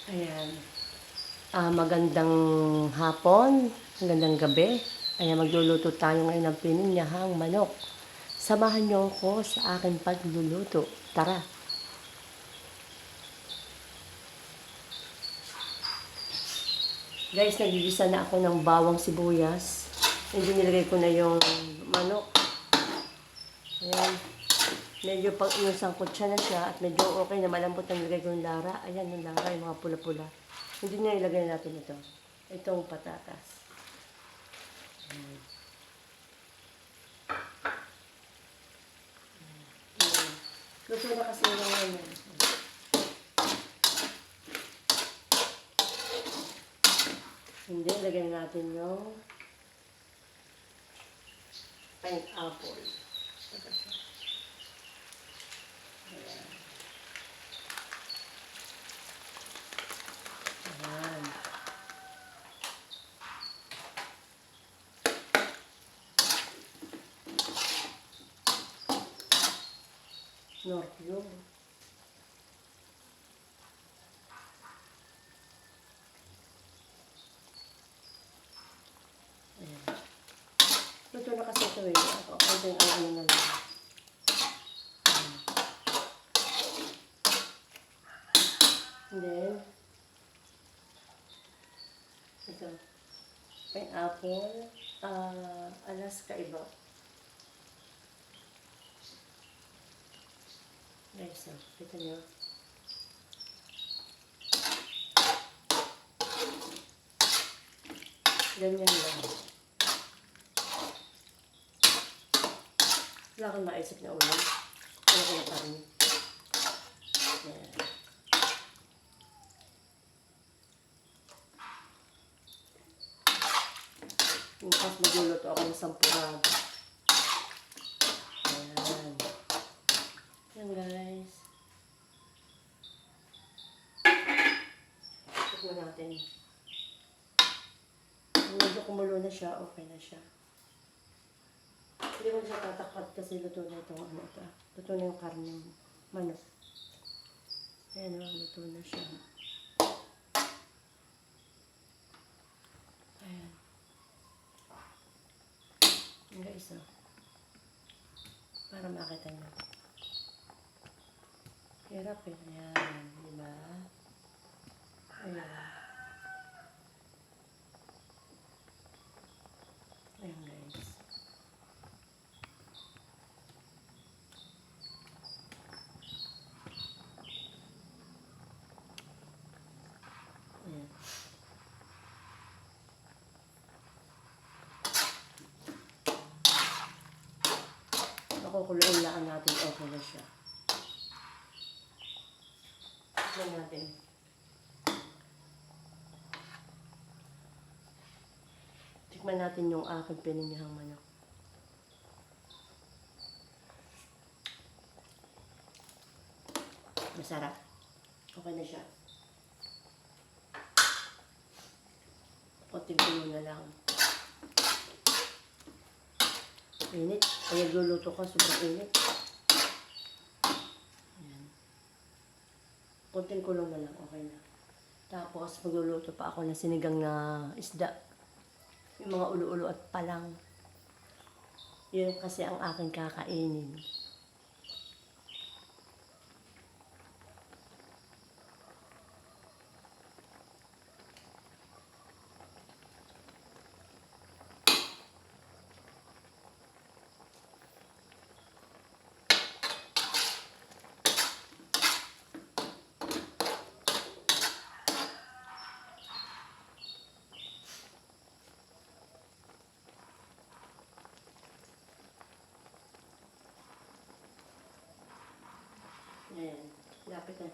Ayan. Magandang hapon, magandang gabi. Ayan, magluluto tayo ngayon ng pininyahang manok. Samahan niyo ako sa aking pagluluto. Tara! Guys, nagigisa na ako ng bawang sibuyas. Hindi nilagay ko na yung manok. Ayan. Medyo pang inusangkot siya na siya at medyo okay na malambot na nilagay ko yung lara. Ayan yung lara, yung mga pula-pula. Hindi na ilagay natin ito. Itong patatas. Ayan. Luto na kasi yung ngayon. Hindi, lagyan natin yung pineapple. Ayan. Ayan. Norpyo. Ayan. Luto na kasi ito eh. Konting ano na lang. And then, ito. Pineapple. Alaska iba. Guys, kita nyo. Ganyan lang. Wala akong maisip na ulam. Wala ko na karne. Ayan. Bukas magluluto ako ng sampurado. Ayan. Ayan guys. Tignan natin. Medyo kumulo na siya, okay na siya. Hindi ko siya tatakpat kasi luto na itong ano ito. Luto na yung karne ng manok. Ayan o, luto na siya. Ayan. Ang guys o. Para makita nyo. Hirap eh. Ayan. Diba? Ayan. Ayan guys. Ayan. Nakukuloon lang natin. Okay na siya. Tignan natin. Tikman natin yung aking pininyahang manok. Masarap. Okay na siya. Konting kulo na lang. Init. Kaya nagluluto ka, sobrang init. Ayan. Konting kulong na lang, okay na. Tapos magluluto pa ako ng sinigang na isda. Yung mga ulo-ulo at palang. Yun kasi ang aking kakainin. Ayan. Malapit na.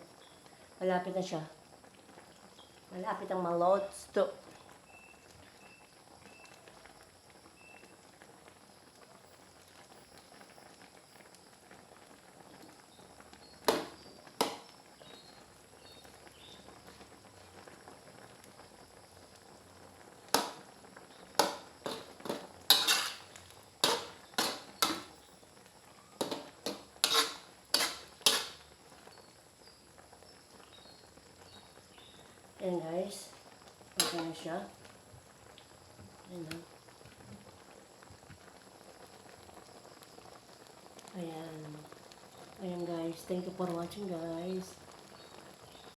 Malapit na siya. Malapit ang malotsto. Ayan guys. Okay na siya. Ayan na. Ayan. Ayan guys. Thank you for watching guys.